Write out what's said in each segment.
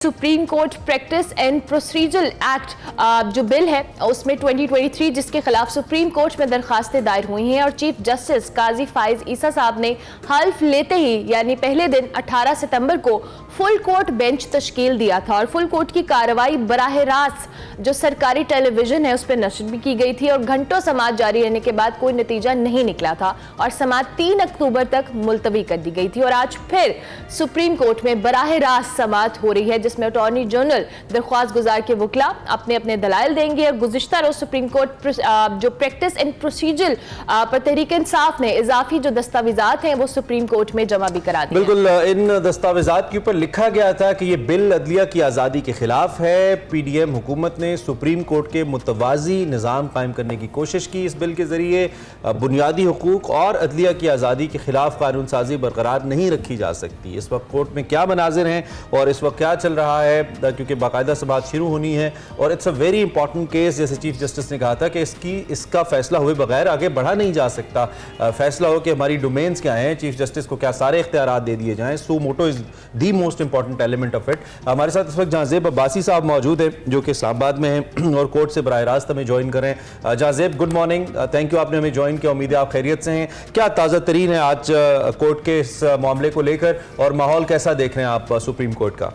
Supreme court practice and procedural act जो bill है उसमें 2023 जिसके खिलाफ सुप्रीम कोर्ट में दरखास्तें दायर हुई हैं और चीफ जस्टिस काजी फाइज ईसा साहब ने हल्फ लेते ही यानी पहले दिन 18 सितंबर को फुल कोर्ट बेंच तश्कील दिया था और फुल कोर्ट की कार्रवाई बराह रास्त जो सरकारी टेलीविजन है उस पर नशर भी की गई थी और घंटों समाअत जारी रहने के बाद कोई नतीजा नहीं निकला था और समाअत 3 अक्टूबर तक मुलतवी कर दी गई थी और आज फिर सुप्रीम कोर्ट में बराह रास्त समाअत हो रही है जिसमें अटॉर्नी जनरल दरख्वास्त गुजार के वकला अपने अपने दलाइल देंगे और गुज़िश्ता रोज सुप्रीम कोर्ट जो प्रैक्टिस एंड प्रोसीजर पर तहरीक इंसाफ ने इजाफी जो दस्तावेजात हैं वो सुप्रीम कोर्ट में जमा भी करा दिए। बिल्कुल, इन दस्तावेजात के ऊपर लिखा गया था कि ये बिल अदलिया की आज़ादी के खिलाफ है। पीडीएम हुकूमत ने सुप्रीम कोर्ट के मुतवाज़ी निज़ाम कायम करने की कोशिश की। इस बिल के ज़रिए बुनियादी हुकूक और अदलिया की आज़ादी के खिलाफ कानून साजी बरकरार नहीं रखी जा सकती। इस वक्त कोर्ट में क्या मनाजिर हैं और इस वक्त क्या चल रहा है, क्योंकि बाकायदा समाअत शुरू होनी है और it's a very important case. जैसे चीफ जस्टिस ने कहा था कि इसका फैसला हुए बगैर आगे बढ़ा नहीं जा सकता। फैसला हो कि हमारी डोमेन्स क्या हैं, चीफ जस्टिस को क्या सारे इख्तियारात दे दिए जाएं। So motto is the most important element of it. हमारे साथ इस वक्त जहांजेब अब्बासी साहब मौजूद हैं जो कि इस्लामाबाद में हैं और कोर्ट से बराह रास्त हमें ज्वाइन करें। Jahanzeb, good morning, thank you, आपने हमें ज्वाइन किया। उम्मीद है आप खैरियत से हैं। क्या ताज़ा तरीन है आज कोर्ट के इस मामले को लेकर और माहौल कैसा देख रहे हैं आप सुप्रीम कोर्ट का?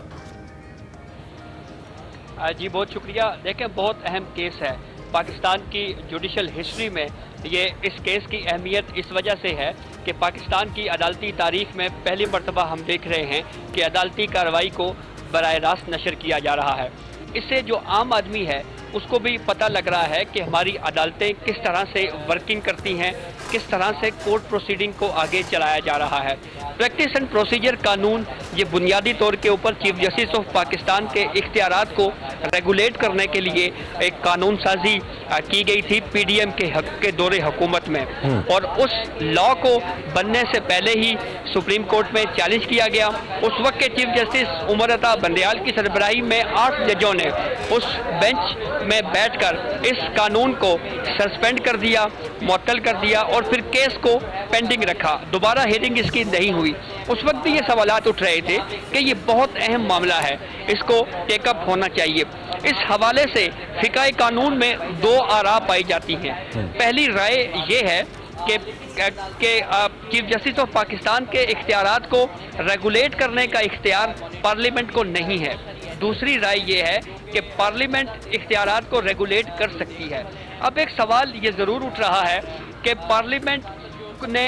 जी बहुत शुक्रिया। देखें, बहुत अहम केस है पाकिस्तान की जुडिशल हिस्ट्री में। ये इस केस की अहमियत इस वजह से है कि पाकिस्तान की अदालती तारीख में पहली मरतबा हम देख रहे हैं कि अदालती कार्रवाई को बराह रास्त नशर किया जा रहा है। इससे जो आम आदमी है उसको भी पता लग रहा है कि हमारी अदालतें किस तरह से वर्किंग करती हैं, किस तरह से कोर्ट प्रोसीडिंग को आगे चलाया जा रहा है। प्रैक्टिस एंड प्रोसीजर कानून ये बुनियादी तौर के ऊपर चीफ जस्टिस ऑफ पाकिस्तान के इख्तियारात को रेगुलेट करने के लिए एक कानून साजी की गई थी पीडीएम के दौरे हुकूमत में और उस लॉ को बनने से पहले ही सुप्रीम कोर्ट में चैलेंज किया गया। उस वक्त के चीफ जस्टिस उमर अता बंदयाल की सरबराही में 8 जजों ने उस बेंच में बैठकर इस कानून को सस्पेंड कर दिया, मुअत्तल कर दिया और फिर केस को पेंडिंग रखा। दोबारा हियरिंग इसकी नहीं हुई। उस वक्त भी ये सवालात उठ रहे थे कि ये बहुत अहम मामला है, इसको टेकअप होना चाहिए। इस हवाले से फिकाए कानून में 2 आरा पाई जाती हैं। पहली राय ये है कि चीफ जस्टिस ऑफ पाकिस्तान के इख्तियारात को रेगुलेट करने का इख्तियार पार्लियामेंट को नहीं है। दूसरी राय ये है कि पार्लियामेंट इख्तियारात को रेगुलेट कर सकती है। अब एक सवाल ये ज़रूर उठ रहा है कि पार्लियामेंट ने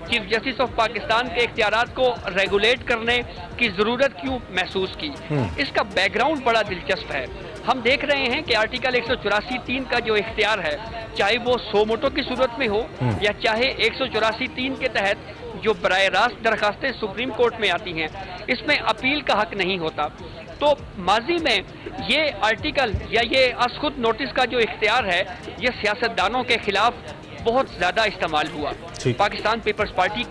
चीफ जस्टिस ऑफ पाकिस्तान के इख्तियारात को रेगुलेट करने की ज़रूरत क्यों महसूस की। इसका बैकग्राउंड बड़ा दिलचस्प है। हम देख रहे हैं कि आर्टिकल 184(3) का जो इख्तियार है, चाहे वो सो मोटो की सूरत में हो या चाहे 184(3) के तहत जो बराह रास्त दरखास्तें सुप्रीम कोर्ट में आती हैं, इसमें अपील का हक नहीं होता। तो माजी में ये आर्टिकल या ये खुद नोटिस का जो इख्तियार है, ये सियासतदानों के खिलाफ बहुत ज़्यादा इस्तेमाल हुआ। पाकिस्तान पीपल्स पार्टी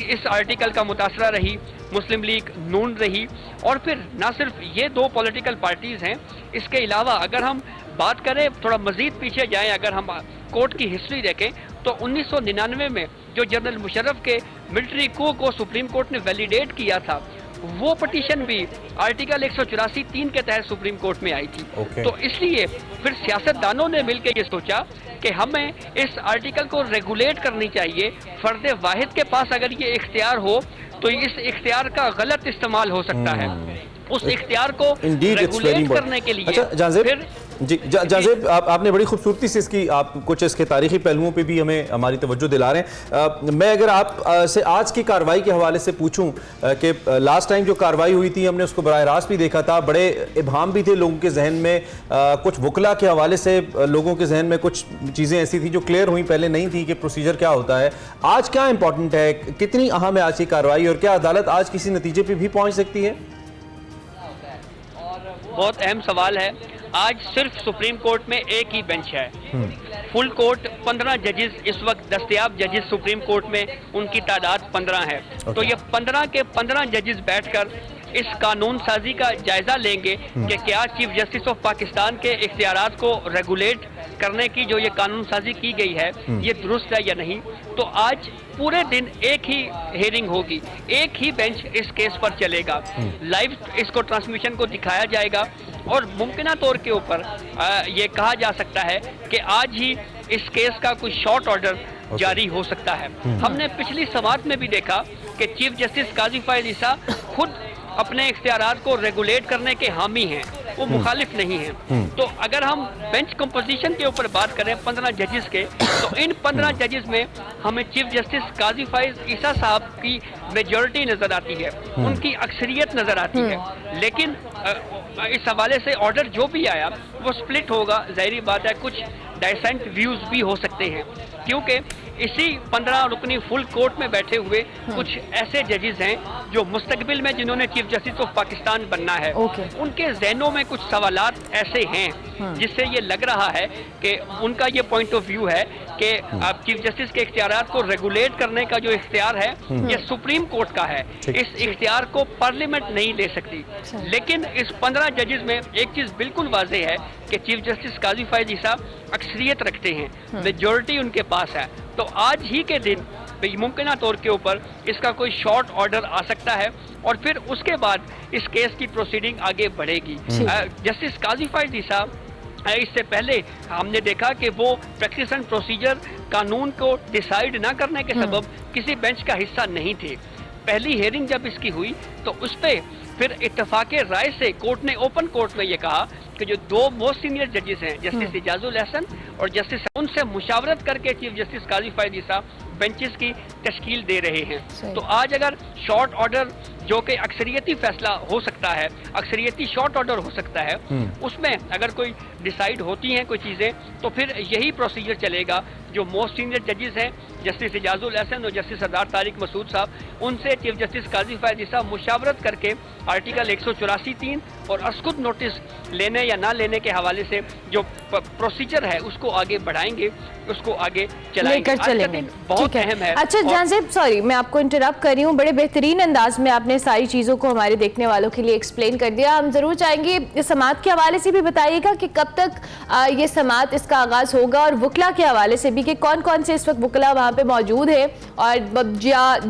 इस आर्टिकल का मुतासरा रही, मुस्लिम लीग नून रही और फिर ना सिर्फ ये 2 पॉलिटिकल पार्टीज़ हैं, इसके अलावा अगर हम बात करें थोड़ा मज़ीद पीछे जाएं, अगर हम कोर्ट की हिस्ट्री देखें तो 1999 में जो जनरल मुशर्रफ के मिलिट्री कू को सुप्रीम कोर्ट ने वैलिडेट किया था, वो पटिशन भी आर्टिकल 184(3) के तहत सुप्रीम कोर्ट में आई थी। तो इसलिए फिर सियासतदानों ने मिलकर ये सोचा कि हमें इस आर्टिकल को रेगुलेट करनी चाहिए। फर्द वाहिद के पास अगर ये इख्तियार हो तो इस इख्तियार का गलत इस्तेमाल हो सकता है। उस इख्तियार को रेगुलेट करने के लिए फिर जी जहांजेब, आपने बड़ी खूबसूरती से आप कुछ इसके तारीखी पहलुओं पे भी हमें हमारी तवज्जो दिला रहे हैं। मैं अगर आप से आज की कार्रवाई के हवाले से पूछूं कि लास्ट टाइम जो कार्रवाई हुई थी हमने उसको बराह रास्त भी देखा था, बड़े इबहाम भी थे लोगों के जहन में, कुछ वकला के हवाले से लोगों के जहन में कुछ चीज़ें ऐसी थी जो क्लियर हुई, पहले नहीं थी कि प्रोसीजर क्या होता है। आज क्या इंपॉर्टेंट है, कितनी अहम है आज की कार्रवाई और क्या अदालत आज किसी नतीजे पर भी पहुँच सकती है? बहुत अहम सवाल है। आज सिर्फ सुप्रीम कोर्ट में एक ही बेंच है। फुल कोर्ट 15 जजेस इस वक्त दस्तयाब जजेस सुप्रीम कोर्ट में, उनकी तादाद 15 है। तो ये 15 के 15 जजेस बैठकर इस कानून साजी का जायजा लेंगे कि क्या चीफ जस्टिस ऑफ पाकिस्तान के इख्तियारात को रेगुलेट करने की जो ये कानून साजी की गई है ये दुरुस्त है या नहीं, तो आज पूरे दिन एक ही हेयरिंग होगी, एक ही बेंच इस केस पर चलेगा, लाइव इसको ट्रांसमिशन को दिखाया जाएगा और मुमकिना तौर के ऊपर ये कहा जा सकता है कि आज ही इस केस का कोई शॉर्ट ऑर्डर जारी हो सकता है। हमने पिछली समाअत में भी देखा कि चीफ जस्टिस काजी फाइज ईसा खुद अपने इख्तियारात को रेगुलेट करने के हामी हैं, वो मुखालिफ नहीं हैं। तो अगर हम बेंच कंपोजिशन के ऊपर बात करें 15 जजेस के, तो इन 15 जजेस में हमें चीफ जस्टिस काजी फाइज ईसा साहब की मेजॉरिटी नजर आती है, उनकी अक्सरियत नजर आती है। लेकिन इस हवाले से ऑर्डर जो भी आया वो स्प्लिट होगा, ज़ाहिरी बात है कुछ डाइसेंट व्यूज भी हो सकते हैं, क्योंकि इसी 15 रुकनी फुल कोर्ट में बैठे हुए कुछ ऐसे जजेस हैं जो मुस्तकबिल में जिन्होंने चीफ जस्टिस ऑफ पाकिस्तान बनना है, उनके ज़हनों में कुछ सवालात ऐसे हैं जिससे ये लग रहा है कि उनका ये पॉइंट ऑफ व्यू है कि अब चीफ जस्टिस के इख्तियारात को रेगुलेट करने का जो इख्तियार है ये सुप्रीम कोर्ट का है, इस इख्तियार को पार्लियामेंट नहीं ले सकती। लेकिन इस 15 जजेस में एक चीज़ बिल्कुल वाज़ेह है कि चीफ जस्टिस काजी फाइज ईसा अक्सरियत रखते हैं, मेजॉरिटी उनके पास है। तो आज ही के दिन मुमकिना तौर के ऊपर इसका कोई शॉर्ट ऑर्डर आ सकता है और फिर उसके बाद इस केस की प्रोसीडिंग आगे बढ़ेगी। जस्टिस काजी फाइज ईसा इससे पहले हमने देखा कि वो प्रैक्टिस एंड प्रोसीजर कानून को डिसाइड ना करने के सबब किसी बेंच का हिस्सा नहीं थे। पहली हियरिंग जब इसकी हुई तो उस पर फिर इत्तफाके राय से कोर्ट ने ओपन कोर्ट में ये कहा कि जो दो मोस्ट सीनियर जजेस हैं जस्टिस इजाजुल हसन और जस्टिस, उनसे मुशावरत करके चीफ जस्टिस काजी फाइज ईसा बेंचेस की तश्कील दे रहे हैं। तो आज अगर शॉर्ट ऑर्डर जो कि अक्सरियती फैसला हो सकता है, अक्सरियती शॉर्ट ऑर्डर हो सकता है, उसमें अगर कोई डिसाइड होती हैं कोई चीज़ें तो फिर यही प्रोसीजर चलेगा। जो मोस्ट सीनियर जजेस हैं जस्टिस इजाजुल हसन और जस्टिस सरदार तारिक मसूद साहब, उनसे चीफ जस्टिस काजी फाइज ईसा मुशावरत करके आर्टिकल 184(3) और अस्कुत नोटिस लेने या ना लेने के हवाले से जो प्रोसीजर है उसको आगे बढ़ाएंगे, उसको आगे चलाएंगे। बहुत अहम है। अच्छा जाज़िब, सॉरी मैं आपको इंटरप्ट कर रही हूँ, बड़े बेहतरीन अंदाज में आपने सारी चीज़ों को हमारे देखने वालों के लिए एक्सप्लेन कर दिया। हम ज़रूर चाहेंगे इस समाअत के हवाले से भी बताइएगा कि कब तक ये समाअत इसका आगाज़ होगा और वकला के हवाले से भी कि कौन कौन से इस वक्त वकला वहाँ पे मौजूद है और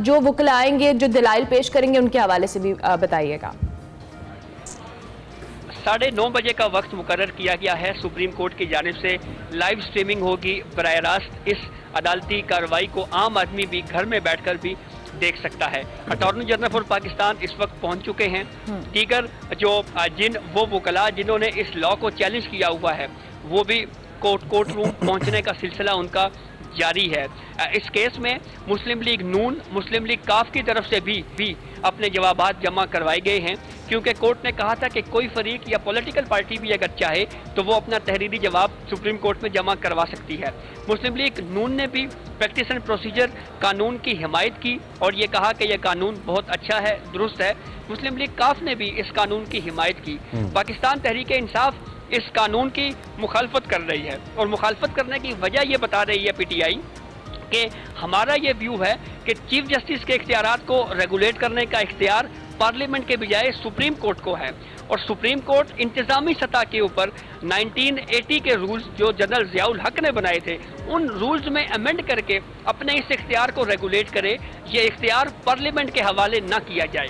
जो वकला आएंगे जो दलाइल पेश करेंगे उनके हवाले से भी बताइएगा। 9:30 बजे का वक्त मुकर्रर किया गया है। सुप्रीम कोर्ट की जानिब से लाइव स्ट्रीमिंग होगी बराह रास्त। इस अदालती कार्रवाई को आम आदमी भी घर में बैठकर भी देख सकता है। अटॉर्नी जनरल फॉर पाकिस्तान इस वक्त पहुंच चुके हैं। दीगर जो वो वकला जिन्होंने इस लॉ को चैलेंज किया हुआ है वो भी कोर्ट रूम पहुंचने का सिलसिला उनका जारी है। इस केस में मुस्लिम लीग नून, मुस्लिम लीग काफ की तरफ से भी अपने जवाबात जमा करवाए गए हैं, क्योंकि कोर्ट ने कहा था कि कोई फरीक या पॉलिटिकल पार्टी भी अगर चाहे तो वो अपना तहरीरी जवाब सुप्रीम कोर्ट में जमा करवा सकती है। मुस्लिम लीग नून ने भी प्रैक्टिस एंड प्रोसीजर कानून की हिमायत की और ये कहा कि यह कानून बहुत अच्छा है, दुरुस्त है। मुस्लिम लीग काफ ने भी इस कानून की हिमायत की। पाकिस्तान तहरीक इंसाफ इस कानून की मुखालफत कर रही है और मुखालफत करने की वजह ये बता रही है पीटीआई कि हमारा ये व्यू है कि चीफ जस्टिस के इख्तियारात को रेगुलेट करने का इख्तियार पार्लियामेंट के बजाय सुप्रीम कोर्ट को है और सुप्रीम कोर्ट इंतज़ामी सतह के ऊपर 1980 के रूल्स जो जनरल ज़ियाउल हक ने बनाए थे उन रूल्स में अमेंड करके अपने इस इख्तियार को रेगुलेट करे, ये इख्तियार पार्लियामेंट के हवाले ना किया जाए।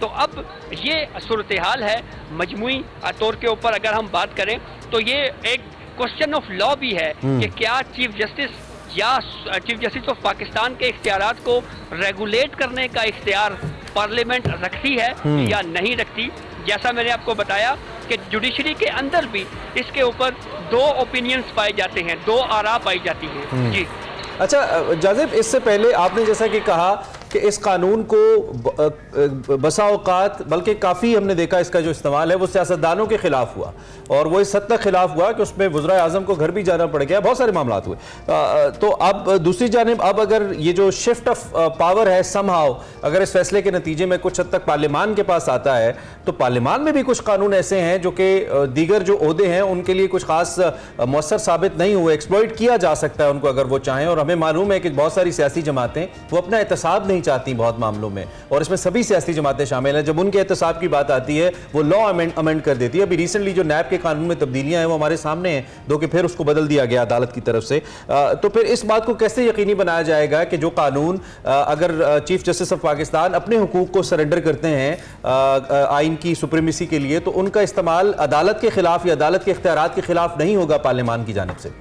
तो अब ये सूरत हाल है। मजमूई तौर के ऊपर अगर हम बात करें तो ये एक क्वेश्चन ऑफ लॉ भी है कि क्या चीफ जस्टिस ऑफ पाकिस्तान के इख्तियारात को रेगुलेट करने का इख्तियार पार्लियामेंट रखती है या नहीं रखती। जैसा मैंने आपको बताया कि जुडिशरी के अंदर भी इसके ऊपर दो ओपिनियंस पाए जाते हैं, दो आरा पाई जाती हैं। जी अच्छा जाज़िब, इससे पहले आपने जैसा कि कहा कि इस कानून को बसा औकात बल्कि काफ़ी हमने देखा इसका जो इस्तेमाल है वो सियासतदानों के खिलाफ हुआ और वो इस हद तक खिलाफ हुआ कि उसमें वज़ीर आज़म को घर भी जाना पड़ गया, बहुत सारे मामला हुए। तो अब दूसरी जानिब अब अगर ये जो शिफ्ट ऑफ पावर है समहाउ अगर इस फैसले के नतीजे में कुछ हद तक पार्लियामान के पास आता है तो पार्लियामान में भी कुछ कानून ऐसे हैं जो कि दीगर जो ओहदे हैं उनके लिए कुछ खास मौसर साबित नहीं हुए, एक्सप्लॉइट किया जा सकता है उनको अगर वो चाहें। और हमें मालूम है कि बहुत सारी सियासी जमातें वो अपना एहतसाब नहीं चाहती बहुत मामलों में, और इसमें सभी सियासी जमातें शामिल हैं। जब उनके एहतसाब की बात आती है वो लॉ अमेंड कर देती है। अभी रिसेंटली जो नैब के कानून में तब्दीलियां हैं वो हमारे सामने हैं, दो कि फिर उसको बदल दिया गया अदालत की तरफ से। तो फिर इस बात को कैसे यकीनी बनाया जाएगा कि जो कानून अगर चीफ जस्टिस ऑफ पाकिस्तान अपने हुकूक को सरेंडर करते हैं आइन की सुप्रीमेसी के लिए, तो उनका इस्तेमाल अदालत के खिलाफ या अदालत के इख्तियारात के खिलाफ नहीं होगा पार्लियामान की जानिब से?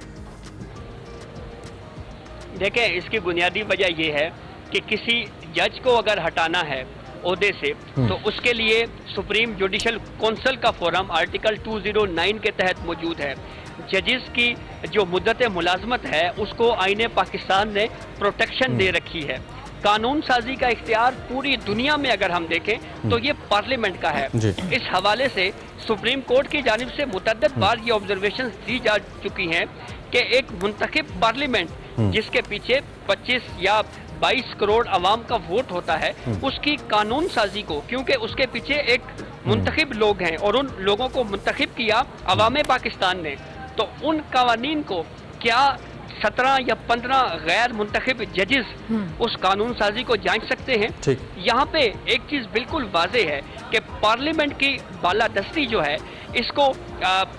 देखें, इसकी बुनियादी वजह यह है कि किसी जज को अगर हटाना है ओहदे से तो उसके लिए सुप्रीम जुडिशल काउंसिल का फोरम आर्टिकल 209 के तहत मौजूद है। जजेस की जो मुद्दत मुलाजमत है उसको आईने पाकिस्तान ने प्रोटेक्शन दे रखी है। कानून साजी का इख्तियार पूरी दुनिया में अगर हम देखें तो ये पार्लियामेंट का है। इस हवाले से सुप्रीम कोर्ट की जानिब से मुतअद्दिद बार ये ऑब्जर्वेशन दी जा चुकी हैं कि एक मुंतखब पार्लियामेंट जिसके पीछे 25 या 22 करोड़ अवाम का वोट होता है, उसकी कानून साजी को, क्योंकि उसके पीछे एक मुंतखब लोग हैं और उन लोगों को मुंतखब किया अवाम पाकिस्तान ने, तो उन कवानीन को क्या 17 या 15 गैर मुंतखब जजेस उस कानून साजी को जांच सकते हैं? यहाँ पे एक चीज बिल्कुल वाज़ेह है कि पार्लियामेंट की बालादस्ती जो है इसको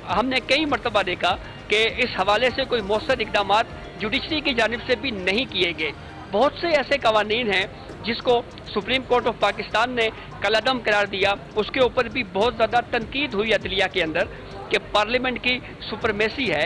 हमने कई मरतबा देखा कि इस हवाले से कोई मौसर इकदामात जुडिशरी की जानिब से भी नहीं किए गए। बहुत से ऐसे कवानीन हैं जिसको सुप्रीम कोर्ट ऑफ पाकिस्तान ने कलअदम करार दिया, उसके ऊपर भी बहुत ज़्यादा तनकीद हुई अदलिया के अंदर कि पार्लियामेंट की सुपरमेसी है।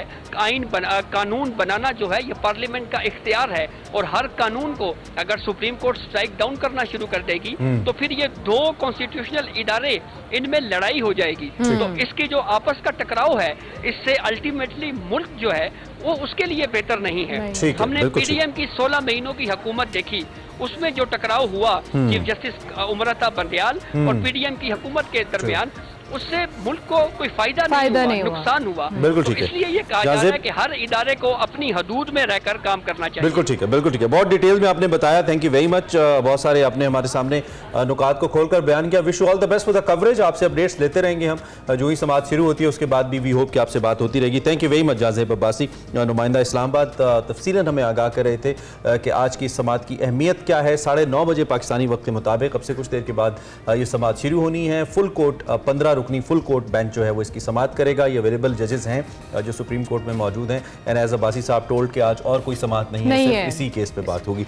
कानून बनाना जो है ये पार्लियामेंट का इख्तियार है, और हर कानून को अगर सुप्रीम कोर्ट स्ट्राइक डाउन करना शुरू कर देगी तो फिर ये दो कॉन्स्टिट्यूशनल इदारे इनमें लड़ाई हो जाएगी। तो इसकी जो आपस का टकराव है इससे अल्टीमेटली मुल्क जो है वो उसके लिए बेहतर नहीं है। हमने पीडीएम की 16 महीनों की हुकूमत देखी, उसमें जो टकराव हुआ चीफ जस्टिस उमरता बंदयाल और पीडीएम की हुकूमत के दरमियान, उससे मुल्क को कोई फायदा नहीं हुआ, नुकसान हुआ। बिल्कुल ठीक है। इसलिए ये कहा जा रहा है कि हर इदारे को अपनी हदूद में रहकर काम करना चाहिए। बिल्कुल ठीक है, बिल्कुल ठीक है। बहुत डिटेल में आपने बताया, थैंक यू वेरी मच। बहुत सारे आपने हमारे सामने नुकात को खोलकर बयान किया। Wish you all the best for the coverage. आपसे अपडेट्स लेते रहेंगे हम, जो ही समाअत शुरू होती है उसके बाद भी वी होप कि आपसे बात होती रहेगी। Thank you very much Jahanzeb Abbasi, नुमाइंदा इस्लामाबाद, तफसीलन हमें आगाह कर रहे थे कि आज की समाअत की अहमियत क्या है। 9:30 बजे पाकिस्तानी वक्त के मुताबिक अब से कुछ देर के बाद ये समाअत शुरू होनी है। फुल कोर्ट 15 रुकनी फुल कोर्ट बेंच जो है वो इसकी समाअत करेगा। ये अवेलेबल जजेस हैं जो सुप्रीम कोर्ट में मौजूद हैं। एंड एज अब्बासी साहब टोल्ड कि आज और कोई समाअत नहीं है, सिर्फ इसी केस पे बात होगी।